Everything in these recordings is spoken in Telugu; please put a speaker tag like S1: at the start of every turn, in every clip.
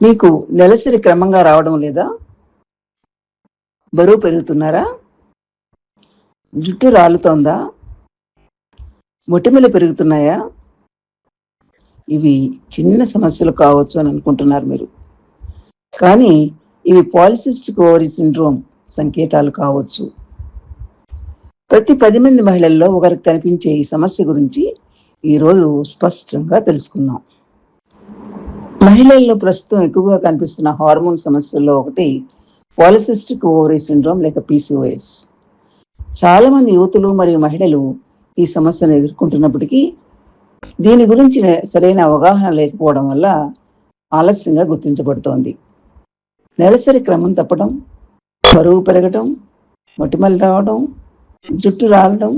S1: మీకు నెలసరి క్రమంగా రావడం లేదా? బరువు పెరుగుతున్నారా? జుట్టు రాలుతోందా? మొటిమలు పెరుగుతున్నాయా? ఇవి చిన్న సమస్యలు కావచ్చు అని అనుకుంటున్నారు మీరు. కానీ ఇవి పాలిసిస్టిక్ ఓవరీ సిండ్రోమ్ సంకేతాలు కావచ్చు. ప్రతి 10 మంది మహిళల్లో ఒకరికి కనిపించే ఈ సమస్య గురించి ఈరోజు స్పష్టంగా తెలుసుకుందాం. మహిళల్లో ప్రస్తుతం ఎక్కువగా కనిపిస్తున్న హార్మోన్ సమస్యల్లో ఒకటి పాలిసిస్టిక్ ఓవరీ సిండ్రోమ్ లేక పీసీఓఎస్. చాలామంది యువతులు మరియు మహిళలు ఈ సమస్యను ఎదుర్కొంటున్నప్పటికీ దీని గురించి సరైన అవగాహన లేకపోవడం వల్ల ఆలస్యంగా గుర్తించబడుతోంది. నెలసరి క్రమం తప్పడం, బరువు పెరగటం, మొటిమలు రావడం, జుట్టు రాలడం,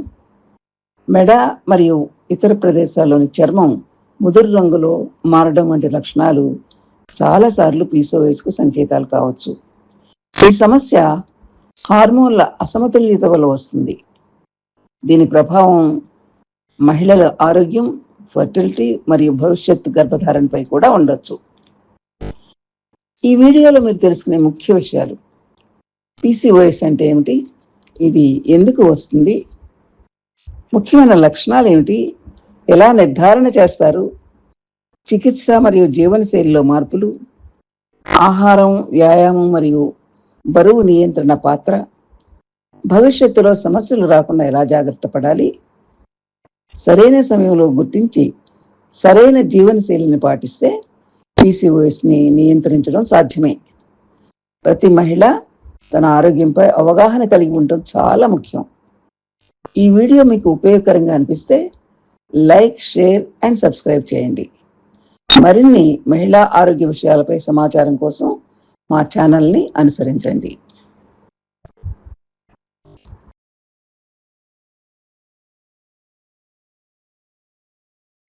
S1: మెడ మరియు ఇతర ప్రదేశాల్లోని చర్మం ముదురు రంగులో మారడం వంటి లక్షణాలు చాలాసార్లు పీసీఓఎస్కు సంకేతాలు కావచ్చు. ఈ సమస్య హార్మోన్ల అసమతుల్యత వల్ల వస్తుంది. దీని ప్రభావం మహిళల ఆరోగ్యం, ఫర్టిలిటీ మరియు భవిష్యత్తు గర్భధారణపై కూడా ఉండొచ్చు. ఈ వీడియోలో మీరు తెలుసుకునే ముఖ్య విషయాలు: పీసీఓఎస్ అంటే ఏమిటి, ఇది ఎందుకు వస్తుంది, ముఖ్యమైన లక్షణాలు ఏమిటి, ఎలా నిర్ధారణ చేస్తారు, చికిత్స మరియు జీవనశైలిలో మార్పులు, ఆహారం, వ్యాయామం మరియు బరువు నియంత్రణ పాత్ర, భవిష్యత్తులో సమస్యలు రాకుండా ఎలా జాగ్రత్త పడాలి, సరైన సమయంలో గుర్తించి సరైన జీవనశైలిని పాటిస్తే పీసీఓఎస్ని నియంత్రించడం సాధ్యమే. ప్రతి మహిళ తన ఆరోగ్యంపై అవగాహన కలిగి ఉండటం చాలా ముఖ్యం. ఈ వీడియో మీకు ఉపయోగకరంగా అనిపిస్తే లైక్, షేర్ అండ్ సబ్స్క్రైబ్ చేయండి. మరిన్ని మహిళా ఆరోగ్య విషయాలపై సమాచారం కోసం మా ఛానల్ని అనుసరించండి.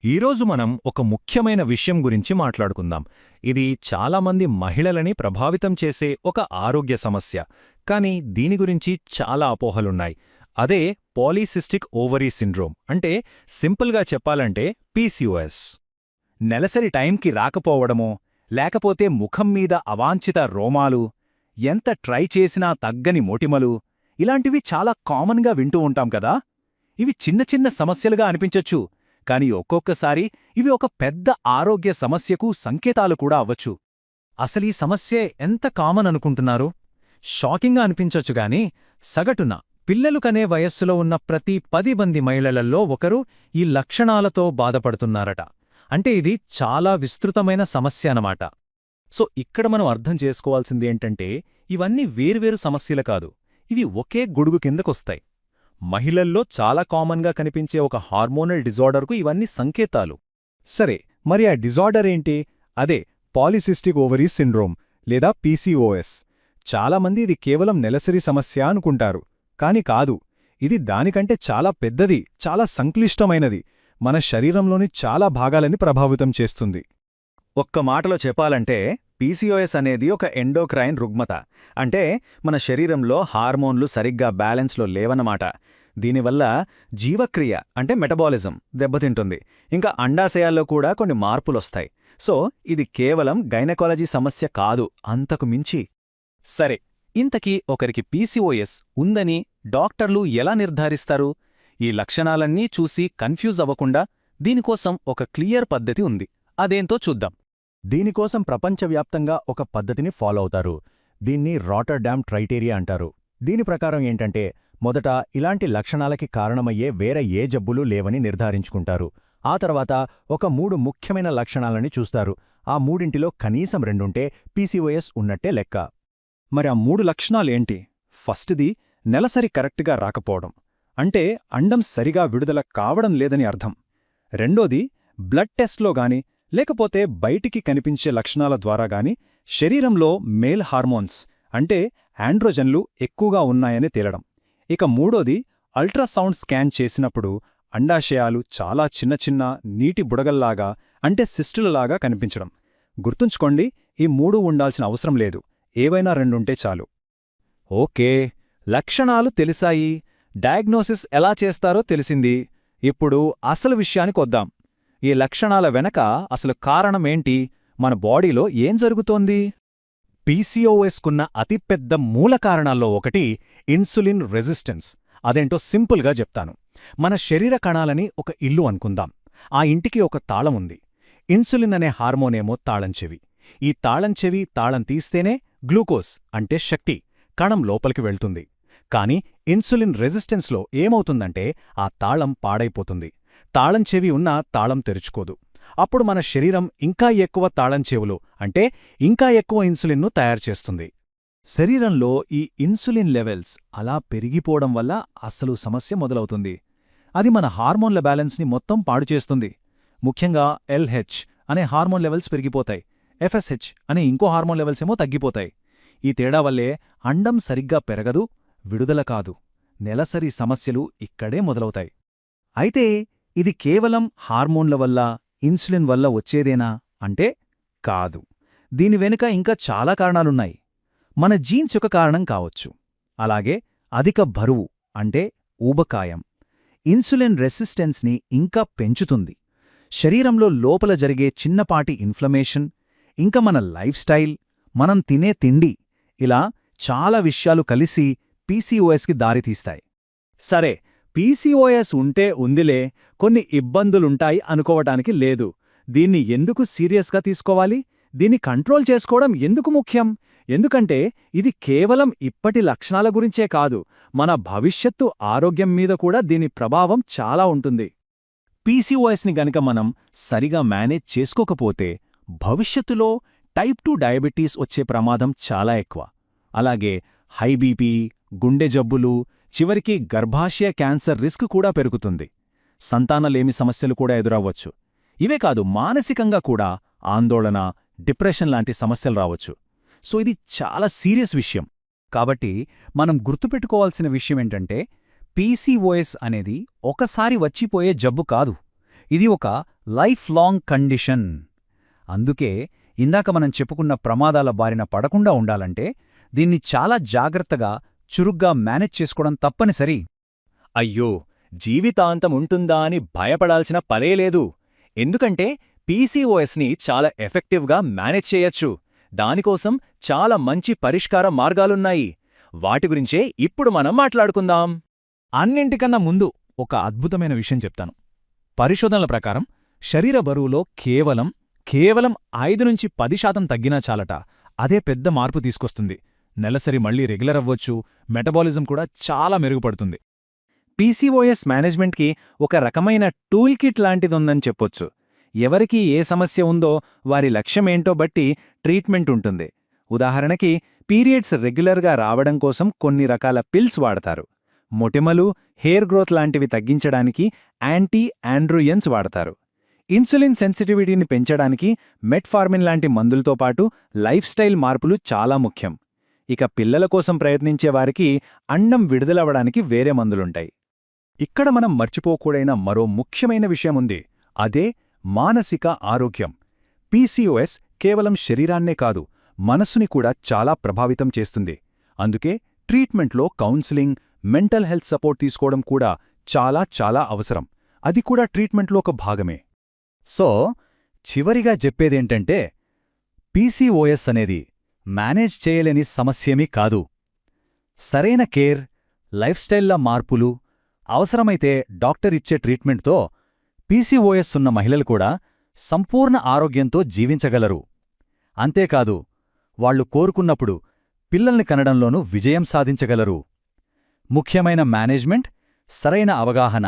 S2: ఈరోజు మనం ఒక ముఖ్యమైన విషయం గురించి మాట్లాడుకుందాం. ఇది చాలామంది మహిళలని ప్రభావితం చేసే ఒక ఆరోగ్య సమస్య, కానీ దీని గురించి చాలా అపోహలున్నాయి. అదే పాలిసిస్టిక్ ఓవరీ సిండ్రోమ్, అంటే సింపుల్గా చెప్పాలంటే పీసీఓఎస్. నెలసరి టైంకి రాకపోవడమో, లేకపోతే ముఖం మీద అవాంఛిత రోమాలు, ఎంత ట్రై చేసినా తగ్గని మోటిమలు, ఇలాంటివి చాలా కామన్గా వింటూ ఉంటాం కదా. ఇవి చిన్న చిన్న సమస్యలుగా అనిపించొచ్చు, కాని ఒక్కొక్కసారి ఇవి ఒక పెద్ద ఆరోగ్య సమస్యకు సంకేతాలు కూడా అవ్వచ్చు. అసలీ సమస్యే ఎంత కామన్ అనుకుంటున్నారు? షాకింగ్గా అనిపించొచ్చుగాని సగటున పిల్లలు కనే వయస్సులో ఉన్న ప్రతి 10 మంది మహిళలలో ఒకరు ఈ లక్షణాలతో బాధపడుతున్నారట. అంటే ఇది చాలా విస్తృతమైన సమస్య అన్నమాట. సో ఇక్కడ మనం అర్థం చేసుకోవాల్సింది ఏంటంటే, ఇవన్నీ వేర్వేరు సమస్యలు కాదు, ఇవి ఒకే గొడుగు కిందకొస్తాయి. మహిళల్లో చాలా కామన్గా కనిపించే ఒక హార్మోనల్ డిజార్డర్కు ఇవన్నీ సంకేతాలు. సరే, మరి ఆ డిజార్డర్ ఏంటి? అదే పాలిసిస్టిక్ ఓవరీ సిండ్రోమ్ లేదా పీసీఓఎస్. చాలామంది ఇది కేవలం నెలసరి సమస్య అనుకుంటారు, కాని కాదు. ఇది దానికంటే చాలా పెద్దది, చాలా సంక్లిష్టమైనది. మన శరీరంలోని చాలా భాగాలని ప్రభావితం చేస్తుంది. ఒక్క మాటలో చెప్పాలంటే పీసీఓఎస్ అనేది ఒక ఎండోక్రైన్ రుగ్మత. అంటే మన శరీరంలో హార్మోన్లు సరిగ్గా బ్యాలెన్స్లో లేవన్నమాట. దీనివల్ల జీవక్రియ అంటే మెటబాలిజం దెబ్బతింటుంది. ఇంకా అండాశయాల్లో కూడా కొన్ని మార్పులొస్తాయి. సో ఇది కేవలం గైనకాలజీ సమస్య కాదు, అంతకు మించి. సరే, ఇంతకీ ఒకరికి పీసీఓఎస్ ఉందని డాక్టర్లు ఎలా నిర్ధారిస్తారు? ఈ లక్షణాలన్నీ చూసి కన్ఫ్యూజ్ అవ్వకుండా దీనికోసం ఒక క్లియర్ పద్ధతి ఉంది. అదేంతో చూద్దాం. దీనికోసం ప్రపంచవ్యాప్తంగా ఒక పద్ధతిని ఫాలో అవుతారు. దీన్ని రాటర్డామ్ క్రైటీరియా అంటారు. దీని ప్రకారం ఏంటంటే, మొదట ఇలాంటి లక్షణాలకి కారణమయ్యే వేరే ఏ జబ్బులు లేవని నిర్ధారించుకుంటారు. ఆ తర్వాత ఒక 3 ముఖ్యమైన లక్షణాలని చూస్తారు. ఆ మూడింటిలో కనీసం 2 ఉంటే పీసీఓఎస్ ఉన్నట్టే లెక్క. మరి ఆ 3 లక్షణాలేంటి? ఫస్ట్ది నెలసరి కరెక్ట్గా రాకపోవడం, అంటే అండం సరిగా విడుదల కావడం లేదని అర్థం. రెండోది బ్లడ్ టెస్ట్లో గాని లేకపోతే బయటికి కనిపించే లక్షణాల ద్వారా గాని శరీరంలో మేల్ హార్మోన్స్ అంటే ఆండ్రోజన్లు ఎక్కువగా ఉన్నాయని తేలడం. ఇక మూడోది అల్ట్రాసౌండ్ స్కాన్ చేసినప్పుడు అండాశయాలు చాలా చిన్న చిన్న నీటి బుడగల్లాగా అంటే సిస్టులలాగా కనిపించడం. గుర్తుంచుకోండి, ఈ 3 ఉండాల్సిన అవసరం లేదు, ఏవైనా 2 ఉంటే చాలు. ఓకే, లక్షణాలు తెలిసాయి, డయాగ్నోసిస్ ఎలా చేస్తారో తెలిసింది. ఇప్పుడు అసలు విషయానికొద్దాం. ఈ లక్షణాల వెనక అసలు కారణమేంటి, మన బాడీలో ఏం జరుగుతోంది? పీసీఓఎస్కున్న అతిపెద్ద మూల కారణాల్లో ఒకటి ఇన్సులిన్ రెసిస్టెన్స్. అదేంటో సింపుల్గా చెప్తాను. మన శరీర కణాలని ఒక ఇల్లు అనుకుందాం. ఆ ఇంటికి ఒక తాళం ఉంది. ఇన్సులిన్ అనే హార్మోనేమో తాళంచెవి. ఈ తాళంచెవి తాళం తీస్తేనే గ్లూకోజ్ అంటే శక్తి కణం లోపలికి వెళ్తుంది. కాని ఇన్సులిన్ రెసిస్టెన్స్లో ఏమవుతుందంటే ఆ తాళం పాడైపోతుంది. తాళంచెవి ఉన్నా తాళం తెరుచుకోదు. అప్పుడు మన శరీరం ఇంకా ఎక్కువ తాళంచెవులు అంటే ఇంకా ఎక్కువ ఇన్సులిన్ను తయారుచేస్తుంది. శరీరంలో ఈ ఇన్సులిన్ లెవెల్స్ అలా పెరిగిపోవడం వల్ల అసలు సమస్య మొదలవుతుంది. అది మన హార్మోన్ల బ్యాలెన్స్ని మొత్తం పాడుచేస్తుంది. ముఖ్యంగా ఎల్హెచ్ అనే హార్మోన్ లెవెల్స్ పెరిగిపోతాయి. ఎఫ్ఎస్హెచ్ అనే ఇంకో హార్మోన్ లెవెల్స్ ఏమో తగ్గిపోతాయి. ఈ తేడా వల్లే అండం సరిగ్గా పెరగదు, విడుదల కాదు. నెలసరి సమస్యలు ఇక్కడే మొదలవుతాయి. అయితే ఇది కేవలం హార్మోన్ల వల్ల, ఇన్సులిన్ వల్ల వచ్చేదేనా అంటే కాదు. దీని వెనుక ఇంకా చాలా కారణాలున్నాయి. మన జీన్స్ ఒక కారణం కావచ్చు. అలాగే అధిక బరువు అంటే ఊబకాయం ఇన్సులిన్ రెసిస్టెన్స్ని ఇంకా పెంచుతుంది. శరీరంలో లోపల జరిగే చిన్నపాటి ఇన్ఫ్లమేషన్, ఇంకా మన లైఫ్ స్టైల్, మనం తినే తిండి, ఇలా చాలా విషయాలు కలిసి పీసీఓఎస్కి దారితీస్తాయి. సరే, పీసీఓఎస్ ఉంటే ఉందిలే, కొన్ని ఇబ్బందులుంటాయి అనుకోవటానికి లేదు. దీన్ని ఎందుకు సీరియస్గా తీసుకోవాలి? దీన్ని కంట్రోల్ చేసుకోవడం ఎందుకు ముఖ్యం? ఎందుకంటే ఇది కేవలం ఇప్పటి లక్షణాల గురించే కాదు, మన భవిష్యత్తు ఆరోగ్యం మీద కూడా దీని ప్రభావం చాలా ఉంటుంది. పీసీఓఎస్ని గనక మనం సరిగా మేనేజ్ చేసుకోకపోతే భవిష్యత్తులో టైప్ 2 డయాబెటీస్ వచ్చే ప్రమాదం చాలా ఎక్కువ. అలాగే హై బీపీ, గుండె జబ్బులు, చివరికి గర్భాశయ క్యాన్సర్ రిస్క్ కూడా పెరుగుతుంది. సంతానలేమి సమస్యలు కూడా ఎదురవ్వచ్చు. ఇవే కాదు, మానసికంగా కూడా ఆందోళన, డిప్రెషన్ లాంటి సమస్యలు రావచ్చు. సో ఇది చాలా సీరియస్ విషయం. కాబట్టి మనం గుర్తుపెట్టుకోవాల్సిన విషయమేంటంటే పీసీఓఎస్ అనేది ఒకసారి వచ్చిపోయే జబ్బు కాదు. ఇది ఒక లైఫ్ లాంగ్ కండిషన్. అందుకే ఇందాక మనం చెప్పుకున్న ప్రమాదాల బారిన పడకుండా ఉండాలంటే దీన్ని చాలా జాగ్రత్తగా, చురుగ్గా మేనేజ్ చేసుకోవడం తప్పనిసరి. అయ్యో, జీవితాంతం ఉంటుందా అని భయపడాల్సిన పనేలేదు. ఎందుకంటే పీసీఓఎస్ని చాలా ఎఫెక్టివ్గా మేనేజ్ చేయొచ్చు. దానికోసం చాలా మంచి పరిష్కార మార్గాలున్నాయి. వాటి గురించే ఇప్పుడు మనం మాట్లాడుకుందాం. అన్నింటికన్నా ముందు ఒక అద్భుతమైన విషయం చెప్తాను. పరిశోధనల ప్రకారం శరీర బరువులో కేవలం 5-10% తగ్గినా చాలట. అదే పెద్ద మార్పు తీసుకొస్తుంది. నెలసరి మళ్లీ రెగ్యులర్ అవ్వచ్చు, మెటబాలిజం కూడా చాలా మెరుగుపడుతుంది. పీసీఓఎస్ మేనేజ్మెంట్కి ఒక రకమైన టూల్ కిట్ లాంటిదుందని చెప్పొచ్చు. ఎవరికి ఏ సమస్య ఉందో వారి లక్ష్యమేంటో బట్టి ట్రీట్మెంట్ ఉంటుంది. ఉదాహరణకి పీరియడ్స్ రెగ్యులర్గా రావడం కోసం కొన్ని రకాల పిల్స్ వాడతారు. మొటిమలు, హెయిర్ గ్రోత్ లాంటివి తగ్గించడానికి యాంటీ ఆండ్రోజన్స్ వాడతారు. ఇన్సులిన్ సెన్సిటివిటీని పెంచడానికి మెట్ఫార్మిన్ లాంటి మందులతో పాటు లైఫ్ స్టైల్ మార్పులు చాలా ముఖ్యం. ఇక పిల్లల కోసం ప్రయత్నించే వారికి అండం విడుదలవ్వడానికి వేరే మందులుంటాయి. ఇక్కడ మనం మర్చిపోకూడైన మరో ముఖ్యమైన విషయముంది. అదే మానసిక ఆరోగ్యం. పీసీఓఎస్ కేవలం శరీరాన్నే కాదు, మనస్సుని కూడా చాలా ప్రభావితం చేస్తుంది. అందుకే ట్రీట్మెంట్లో కౌన్సిలింగ్, మెంటల్ హెల్త్ సపోర్ట్ తీసుకోవడం కూడా చాలా చాలా అవసరం. అది కూడా ట్రీట్మెంట్లో ఒక భాగమే. సో చివరిగా చెప్పేదేంటంటే పీసీఓఎస్ అనేది మేనేజ్ చేయలేని సమస్యేమీ కాదు. సరైన కేర్, లైఫ్ స్టైల్ల మార్పులు, అవసరమైతే డాక్టర్ ఇచ్చే ట్రీట్మెంట్తో పీసీఓఎస్ ఉన్న మహిళలు కూడా సంపూర్ణ ఆరోగ్యంతో జీవించగలరు. అంతేకాదు, వాళ్లు కోరుకున్నప్పుడు పిల్లల్ని కనడంలోనూ విజయం సాధించగలరు. ముఖ్యమైన మేనేజ్మెంట్, సరైన అవగాహన